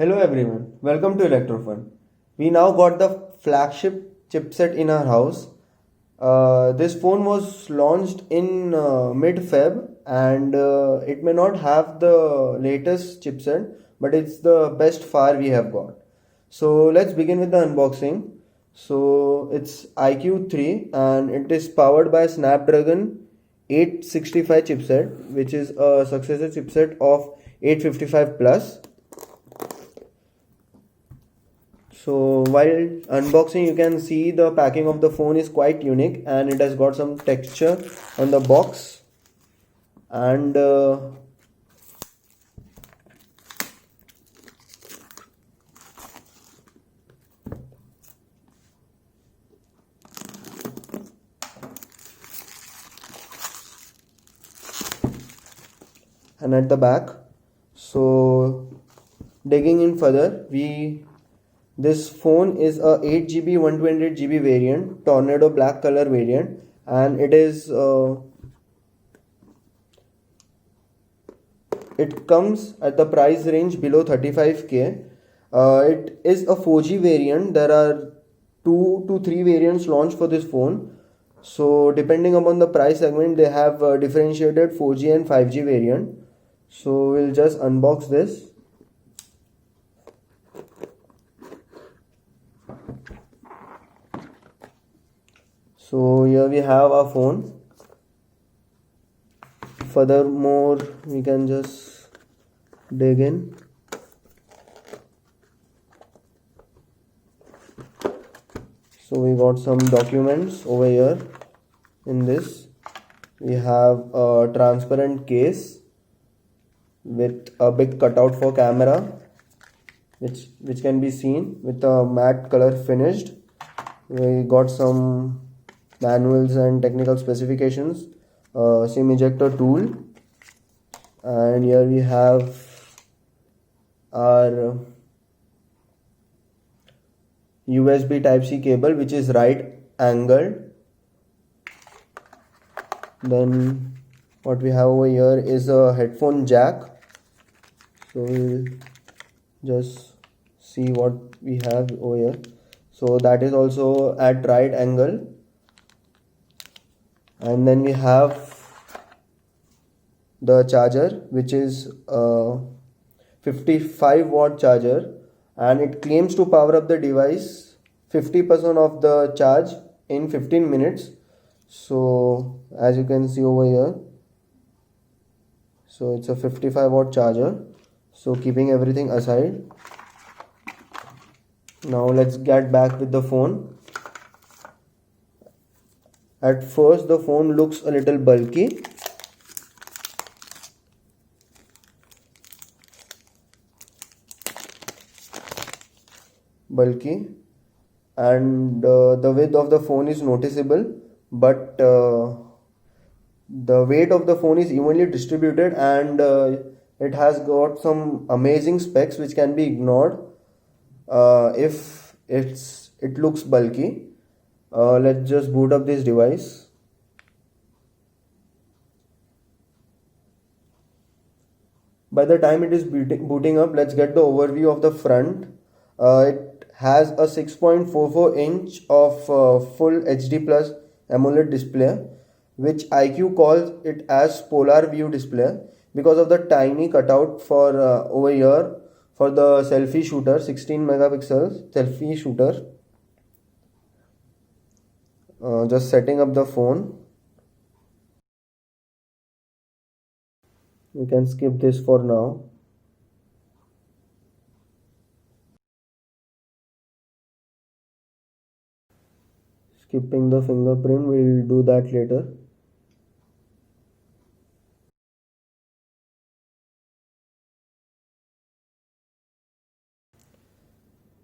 Hello everyone, welcome to Electrofun. We now got the flagship chipset in our house. This phone was launched in mid-Feb and it may not have the latest chipset, but it's the best far we have got. So let's begin with the unboxing. So it's IQ3 and it is powered by Snapdragon 865 chipset, which is a successor chipset of 855 plus. So while unboxing, you can see the packing of the phone is quite unique and it has got some texture on the box, and at the back. So digging in further, this phone is a 8GB 128GB variant, Tornado black color variant, and it comes at the price range below 35k. It is a 4G variant. There are 2 to 3 variants launched for this phone. So depending upon the price segment, they have differentiated 4G and 5G variant. So we'll just unbox this. So here we have our phone. Furthermore, we can just dig in. So we got some documents over here. In this, we have a transparent case with a big cutout for camera, which can be seen with a matte color finished. We got some manuals and technical specifications, SIM ejector tool, and here we have our USB Type-C cable, which is right angled. Then what we have over here is a headphone jack. So we'll just see what we have over here. So that is also at right angle. And then we have the charger, which is a 55-watt charger, and it claims to power up the device 50% of the charge in 15 minutes. So as you can see over here, so it's a 55-watt charger. So keeping everything aside, now let's get back with the phone. At first, the phone looks a little bulky. And the width of the phone is noticeable, but the weight of the phone is evenly distributed, and it has got some amazing specs which can be ignored if it looks bulky. Let's just boot up this device. By the time it is booting up, let's get the overview of the front. It has a 6.44 inch of full HD plus AMOLED display, which IQ calls it as Polar View display because of the tiny cutout for over here for the selfie shooter, 16 megapixels selfie shooter. Just setting up the phone. You can skip this for now. Skipping the fingerprint, we'll do that later.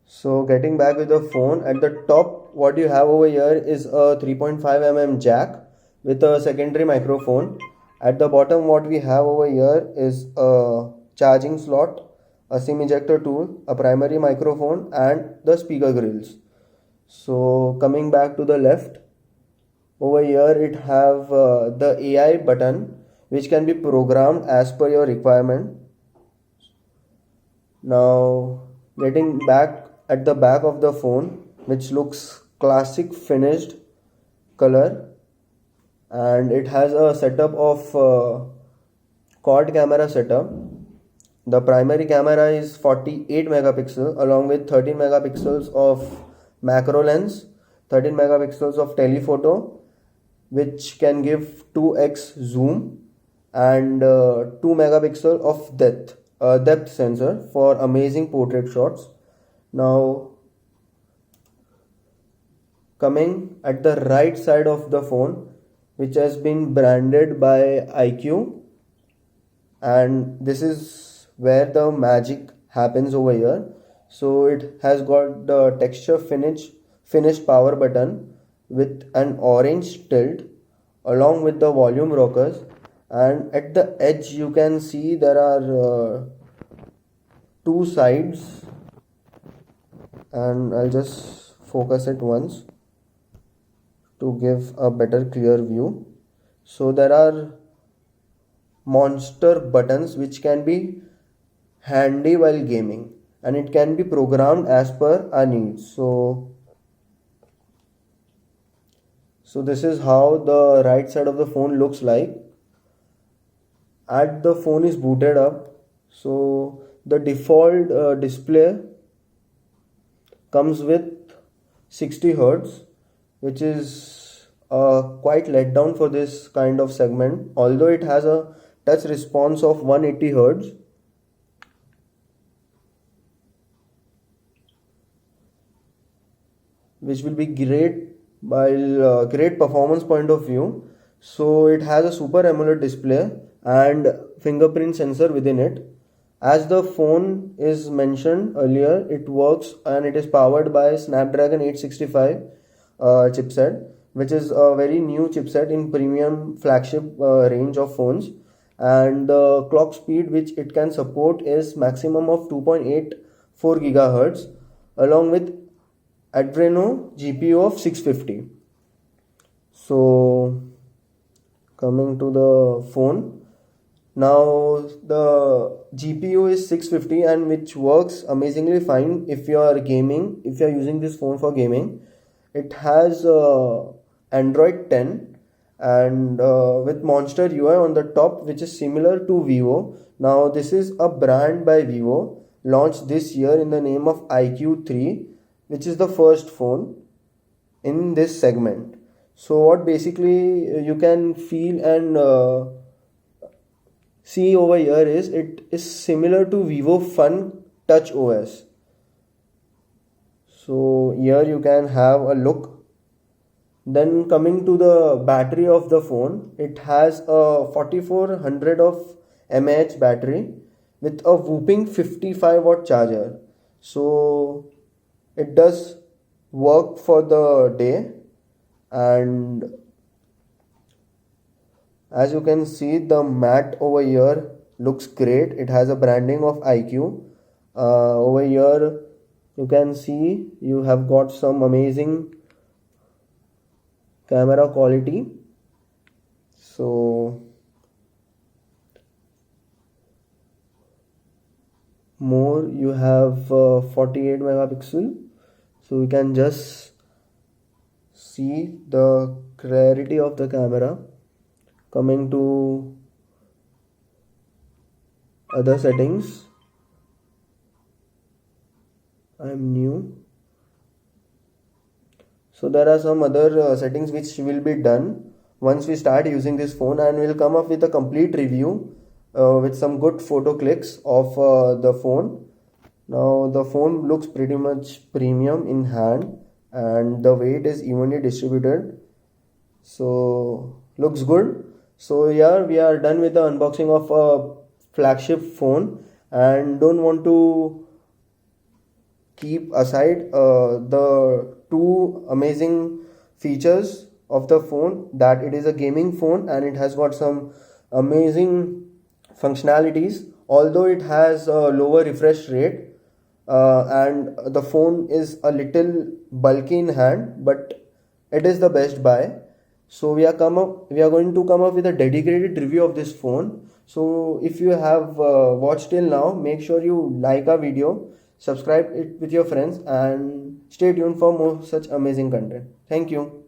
So getting back with the phone, at the top what you have over here is a 3.5mm jack with a secondary microphone. At the bottom what we have over here is a charging slot, a SIM ejector tool, a primary microphone, and the speaker grills. So coming back to the left, over here it have the AI button, which can be programmed as per your requirement. Now getting back at the back of the phone, which looks classic finished color, and it has a setup of quad camera setup. The primary camera is 48 megapixel along with 13 megapixels of macro lens, 13 megapixels of telephoto, which can give 2x zoom, and 2 megapixel of depth sensor for amazing portrait shots. Now, coming at the right side of the phone, which has been branded by IQ, and this is where the magic happens over here. So it has got the texture finished power button with an orange tilt along with the volume rockers, and at the edge you can see there are two sides, and I'll just focus it once to give a better clear view. So there are monster buttons which can be handy while gaming, and it can be programmed as per our needs. So this is how the right side of the phone looks like. At the phone is booted up, so the default display comes with 60 hertz, which is quite let down for this kind of segment, although it has a touch response of 180 hertz. Which will be great while great performance point of view. So it has a super AMOLED display and fingerprint sensor within it. As the phone is mentioned earlier, it works and it is powered by Snapdragon 865 chipset, which is a very new chipset in premium flagship range of phones. And the clock speed which it can support is maximum of 2.84 gigahertz, along with Adreno GPU of 650. So coming to the phone, now the GPU is 650, and which works amazingly fine if you are gaming, if you are using this phone for gaming. It has Android 10 and with Monster UI on the top, which is similar to Vivo. Now this is a brand by Vivo launched this year in the name of IQ3, which is the first phone in this segment. So what basically you can feel and see over here is it is similar to Vivo Fun Touch OS. So here you can have a look. Then coming to the battery of the phone, it has a 4400 of mAh battery with a whooping 55 watt charger. So it does work for the day, and as you can see, the mat over here looks great. It has a branding of IQ. Over here you can see you have got some amazing camera quality. So more you have 48 megapixel, so you can just see the clarity of the camera. Coming to other settings, I'm new, so there are some other settings which will be done once we start using this phone, and we'll come up with a complete review with some good photo clicks of the phone. Now the phone looks pretty much premium in hand, and the weight is evenly distributed, so looks good. So yeah, we are done with the unboxing of a flagship phone, and don't want to keep aside the two amazing features of the phone, that it is a gaming phone and it has got some amazing functionalities, although it has a lower refresh rate, and the phone is a little bulky in hand, but it is the best buy. So we are going to come up with a dedicated review of this phone. So if you have watched till now, make sure you like our video, subscribe it with your friends, and stay tuned for more such amazing content. Thank you.